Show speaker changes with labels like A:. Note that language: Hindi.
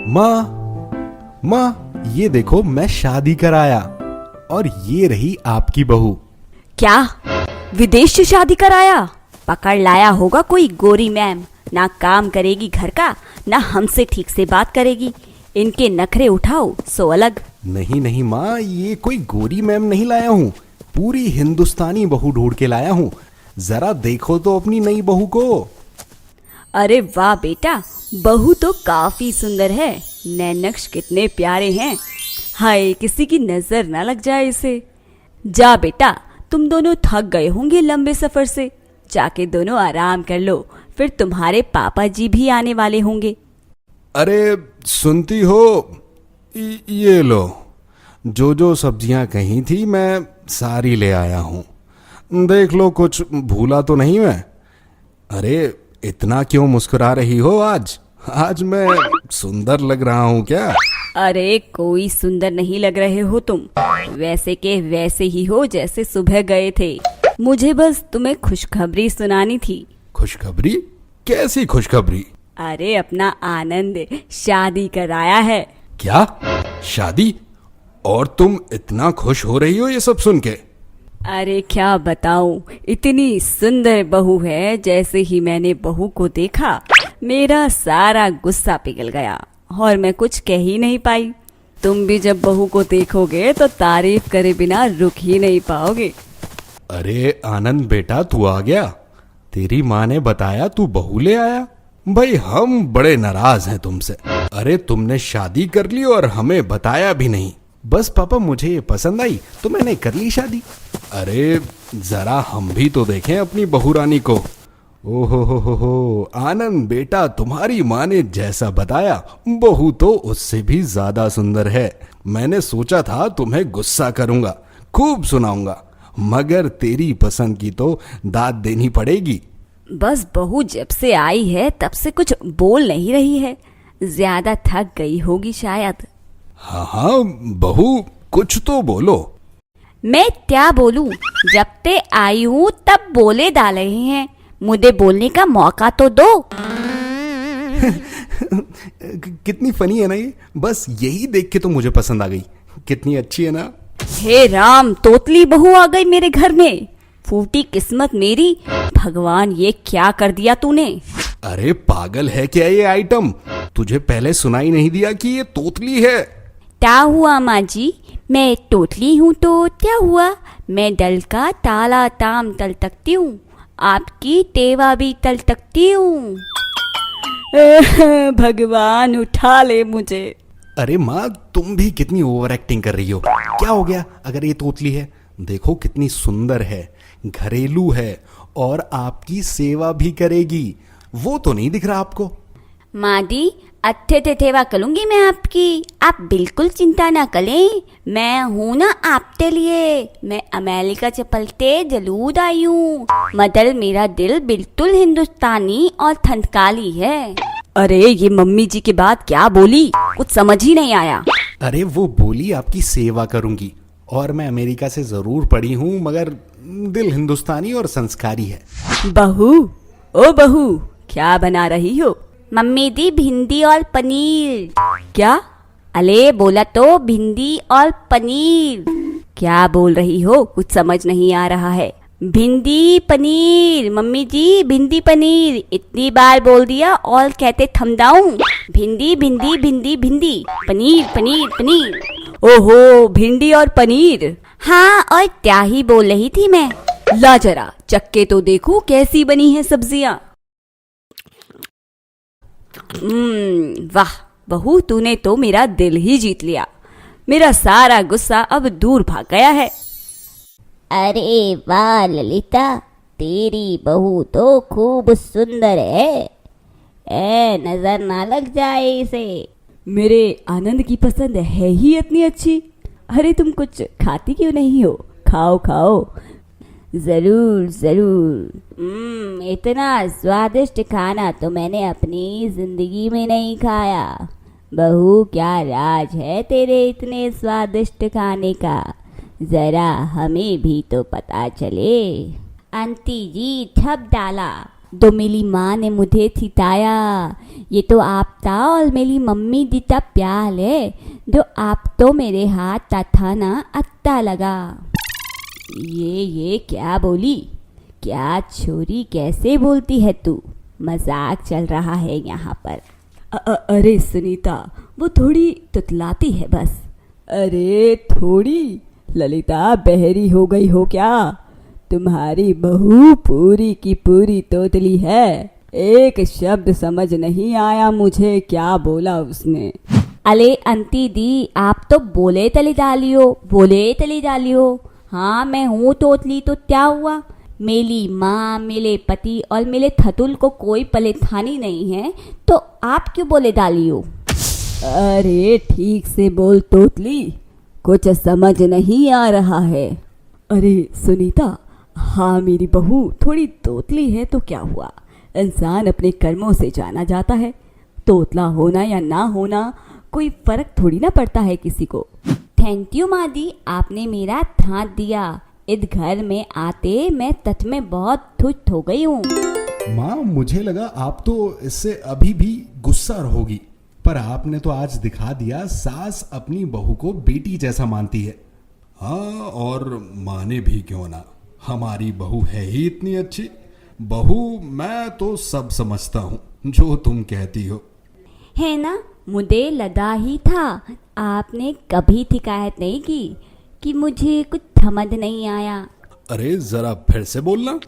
A: माँ ये देखो मैं शादी कराया और ये रही आपकी बहू।
B: क्या विदेश से शादी कराया? पकड़ लाया होगा कोई गोरी मैम, ना काम करेगी घर का ना हमसे ठीक से बात करेगी। इनके नखरे उठाओ सो अलग।
A: नहीं नहीं माँ, ये कोई गोरी मैम नहीं लाया हूँ, पूरी हिंदुस्तानी बहू ढूंढ के लाया हूँ। जरा देखो तो अपनी नई बहू को।
B: अरे वाह बेटा, बहू तो काफी सुंदर है, नैनक्श कितने प्यारे हैं। हाय किसी की नजर ना लग जाए इसे। जा बेटा, तुम दोनों थक गए होंगे लंबे सफर से, जाके दोनों आराम कर लो, फिर तुम्हारे पापा जी भी आने वाले होंगे।
A: अरे सुनती हो, ये लो, जो जो सब्जियां कही थी मैं सारी ले आया हूँ। देख लो कुछ भूला तो नहीं मैं। अरे इतना क्यों मुस्कुरा रही हो? आज मैं सुंदर लग रहा हूँ क्या?
B: अरे कोई सुंदर नहीं लग रहे हो तुम, वैसे के वैसे ही हो जैसे सुबह गए थे। मुझे बस तुम्हें खुशखबरी सुनानी थी।
A: खुशखबरी? कैसी खुशखबरी?
B: अरे अपना आनंद शादी कराया है।
A: क्या शादी? और तुम इतना खुश हो रही हो ये सब सुन के?
B: अरे क्या बताऊं, इतनी सुंदर बहू है, जैसे ही मैंने बहू को देखा मेरा सारा गुस्सा पिघल गया और मैं कुछ कह ही नहीं पाई। तुम भी जब बहू को देखोगे तो तारीफ करे बिना रुक ही नहीं पाओगे।
A: अरे आनंद बेटा, तू आ गया? तेरी माँ ने बताया तू बहू ले आया? भाई हम बड़े नाराज हैं तुमसे। अरे तुमने शादी कर ली और हमें बताया भी नहीं। बस पापा मुझे ये पसंद आई तो मैंने कर ली शादी। अरे जरा हम भी तो देखें अपनी बहू रानी को। ओहो हो, आनंद बेटा, तुम्हारी माँ ने जैसा बताया बहू तो उससे भी ज्यादा सुंदर है। मैंने सोचा था तुम्हें गुस्सा करूंगा, खूब सुनाऊंगा, मगर तेरी पसंद की तो दाद देनी पड़ेगी।
B: बस बहू जब से आई है तब से कुछ बोल नहीं रही है, ज्यादा थक गई होगी शायद।
A: हाँ बहू कुछ तो बोलो।
B: मैं क्या बोलूं, जब ते आई हूँ तब बोले डाल रहे हैं, मुझे बोलने का मौका तो दो।
A: कितनी फनी है ना ये, बस यही देख के तो मुझे पसंद आ गई। कितनी अच्छी है ना।
B: हे राम, तोतली बहू आ गई मेरे घर में। फूटी किस्मत मेरी, भगवान ये क्या कर दिया तूने।
A: अरे पागल है क्या ये आइटम? तुझे पहले सुनाई नहीं दिया कि ये तोतली है?
B: क्या हुआ माँ जी, मैं तोतली हूँ तो क्या हुआ? मैं डल का ताला ताम तल तकती हूँ, आपकी तेवा भी तल तकती हूँ। भगवान उठा ले मुझे।
A: अरे माँ, तुम भी कितनी ओवर एक्टिंग कर रही हो। क्या हो गया अगर ये तोतली है? देखो कितनी सुंदर है, घरेलू है और आपकी सेवा भी करेगी। वो तो नहीं दिख रहा आपको?
B: माँ दी, अच्छे से सेवा करूंगी मैं आपकी, आप बिल्कुल चिंता ना करें। मैं हूँ ना आपके लिए, मैं अमेरिका से पलटे जरूर आई हूँ, मगर मेरा दिल बिल्कुल हिंदुस्तानी और थंथकाली है। अरे ये मम्मी जी के बाद क्या बोली, कुछ समझ ही नहीं आया।
A: अरे वो बोली आपकी सेवा करूंगी, और मैं अमेरिका से जरूर पढ़ी हूँ, मगर दिल हिंदुस्तानी और संस्कारी है।
B: बहू, ओ बहू, क्या बना रही हो? मम्मी दी भिंडी और पनीर। क्या? अले बोला तो भिंडी और पनीर। क्या बोल रही हो, कुछ समझ नहीं आ रहा है। भिंडी पनीर मम्मी जी, भिंडी पनीर, इतनी बार बोल दिया और कहते थम जाऊं? भिंडी भिंडी भिंडी भिंडी, पनीर पनीर पनीर। ओहो, भिंडी और पनीर। हाँ, और क्या ही बोल रही थी मैं। ला जरा चक्के तो देखूं कैसी बनी है सब्जियां। वाह बहू, तूने तो मेरा दिल ही जीत लिया। मेरा सारा गुस्सा अब दूर भाग गया है।
C: अरे वाह ललिता, तेरी बहू तो खूब सुंदर है, नजर ना लग जाए इसे।
B: मेरे आनंद की पसंद है ही इतनी अच्छी। अरे तुम कुछ खाती क्यों नहीं हो? खाओ खाओ।
C: जरूर जरूर। इतना स्वादिष्ट खाना तो मैंने अपनी जिंदगी में नहीं खाया। बहू, क्या राज है तेरे इतने स्वादिष्ट खाने का, जरा हमें भी तो पता चले। आंटी जी ठप डाला, तो मेरी माँ ने मुझे सिखाया। ये तो आप था और मेरी मम्मी जितना प्यार है, जो आप तो मेरे हाथ था ना अच्छा लगा। ये क्या बोली? क्या छोरी, कैसे बोलती है तू? मजाक चल रहा है यहाँ पर।
B: अरे सुनीता, वो थोड़ी तुतलाती है बस। अरे थोड़ी? ललिता बहरी हो गई हो क्या? तुम्हारी बहू पूरी की पूरी तोतली है। एक शब्द समझ नहीं आया मुझे, क्या बोला उसने।
C: अले अंती दी, आप तो बोले तली डालियो। हाँ मैं हूँ तोतली तो क्या हुआ? मेरी माँ, मेरे पति और मेरे थतुल को कोई परेशानी नहीं है, तो आप क्यों बोले डालियो?
B: अरे ठीक से बोल तोतली, कुछ समझ नहीं आ रहा है। अरे सुनीता, हाँ मेरी बहू थोड़ी तोतली है तो क्या हुआ? इंसान अपने कर्मों से जाना जाता है। तोतला होना या ना होना कोई फर्क थोड़ी ना पड़ता है किसी को।
C: थैंक यू माँ दी, आपने मेरा ध्यान दिया। इस घर में आते मैं सच में बहुत खुश हो गई हूँ।
A: माँ, मुझे लगा आप तो इससे अभी भी गुस्सा रहोगी, पर आपने तो आज दिखा दिया सास अपनी बहू को बेटी जैसा मानती है। हाँ, और माने भी क्यों ना, हमारी बहू है ही इतनी अच्छी। बहू, मैं तो सब समझता हूँ जो तुम कहती हो।
C: है ना, मुझे लगा ही था। आपने कभी शिकायत नहीं की कि मुझे कुछ समझ नहीं आया।
A: अरे जरा फिर से बोलना।